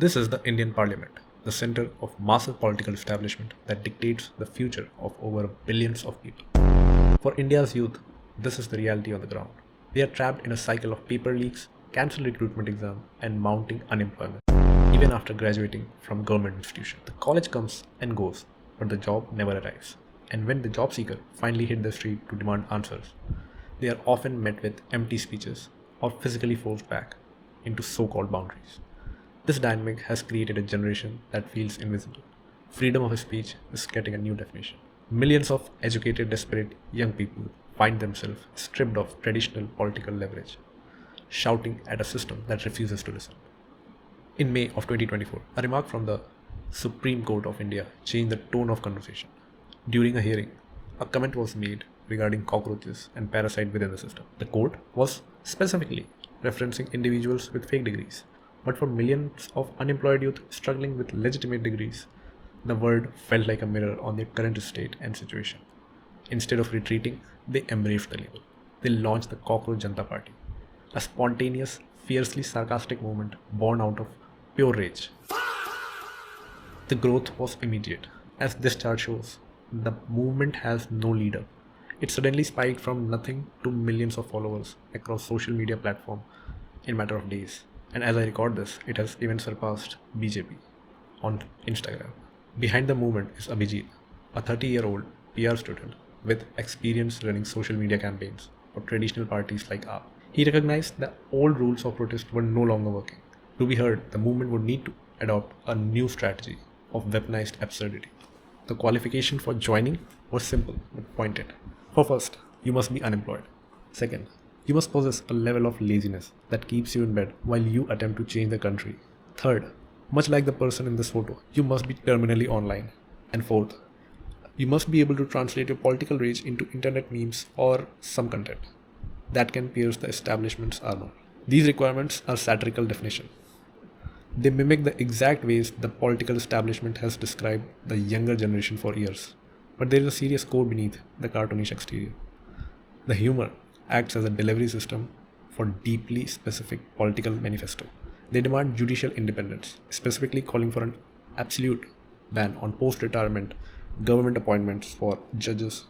This is the Indian Parliament, the center of massive political establishment that dictates the future of over billions of people. For India's youth, this is the reality on the ground. They are trapped in a cycle of paper leaks, cancelled recruitment exam, and mounting unemployment, even after graduating from government institution. The college comes and goes, but the job never arrives. And when the job seeker finally hit the street to demand answers, they are often met with empty speeches or physically forced back into so-called boundaries. This dynamic has created a generation that feels invisible. Freedom of speech is getting a new definition. Millions of educated, desperate young people find themselves stripped of traditional political leverage, shouting at a system that refuses to listen. In May of 2024, a remark from the Supreme Court of India changed the tone of conversation. During a hearing, a comment was made regarding cockroaches and parasites within the system. The court was specifically referencing individuals with fake degrees, but for millions of unemployed youth struggling with legitimate degrees, the word felt like a mirror on their current state and situation. Instead of retreating, they embraced the label. They launched the Cockroach Janata Party, a spontaneous, fiercely sarcastic movement born out of pure rage. The growth was immediate. As this chart shows, the movement has no leader. It suddenly spiked from nothing to millions of followers across social media platforms in a matter of days. And as I record this, it has even surpassed BJP on Instagram. Behind the movement is Abhijit, a 30-year-old PR student with experience running social media campaigns for traditional parties like AAP. He recognized that old rules of protest were no longer working. To be heard, the movement would need to adopt a new strategy of weaponized absurdity. The qualification for joining was simple but pointed. For first, you must be unemployed. Second, you must possess a level of laziness that keeps you in bed while you attempt to change the country. Third, much like the person in this photo, you must be terminally online. And fourth, you must be able to translate your political rage into internet memes or some content that can pierce the establishment's armor. These requirements are satirical definition. They mimic the exact ways the political establishment has described the younger generation for years. But there is a serious core beneath the cartoonish exterior. The humor acts as a delivery system for deeply specific political manifesto. They demand judicial independence, specifically calling for an absolute ban on post-retirement government appointments for judges,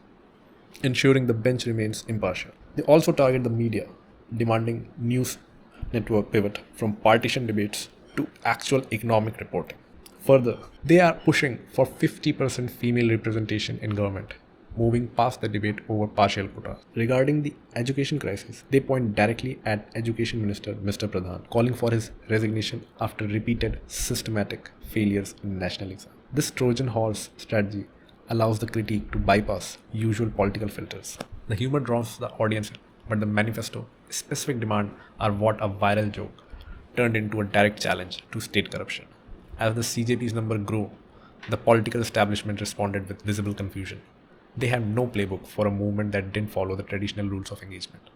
ensuring the bench remains impartial. They also target the media, demanding news network pivot from partisan debates to actual economic reporting. Further, they are pushing for 50% female representation in government, moving past the debate over partial quotas. Regarding the education crisis, they point directly at Education Minister Mr. Pradhan, calling for his resignation after repeated systematic failures in national exam. This Trojan horse strategy allows the critique to bypass usual political filters. The humor draws the audience in, but the manifesto, specific demand are what a viral joke turned into a direct challenge to state corruption. As the CJP's number grew, the political establishment responded with visible confusion. They had no playbook for a movement that didn't follow the traditional rules of engagement.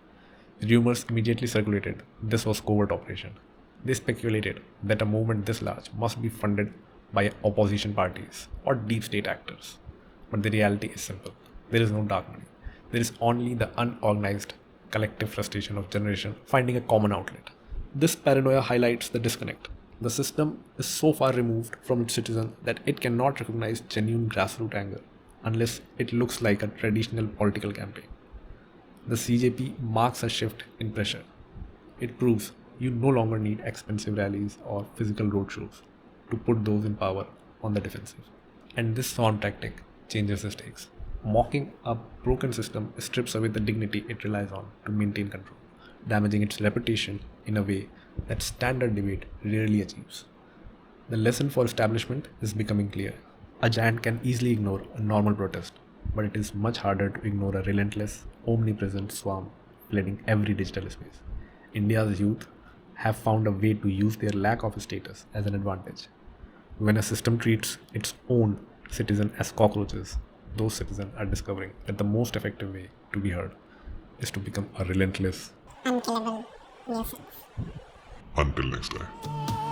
Rumors immediately circulated this was covert operation. They speculated that a movement this large must be funded by opposition parties or deep state actors. But the reality is simple. There is no dark money. There is only the unorganized collective frustration of generation finding a common outlet. This paranoia highlights the disconnect. The system is so far removed from its citizens that it cannot recognize genuine grassroots anger unless it looks like a traditional political campaign. The CJP marks a shift in pressure. It proves you no longer need expensive rallies or physical roadshows to put those in power on the defensive. And this SORM tactic changes the stakes. Mocking a broken system strips away the dignity it relies on to maintain control, damaging its reputation in a way that standard debate rarely achieves. The lesson for establishment is becoming clear. A giant can easily ignore a normal protest, but it is much harder to ignore a relentless, omnipresent swarm flooding every digital space. India's youth have found a way to use their lack of status as an advantage. When a system treats its own citizens as cockroaches, those citizens are discovering that the most effective way to be heard is to become a relentless, unkillable nuisance. Until next time.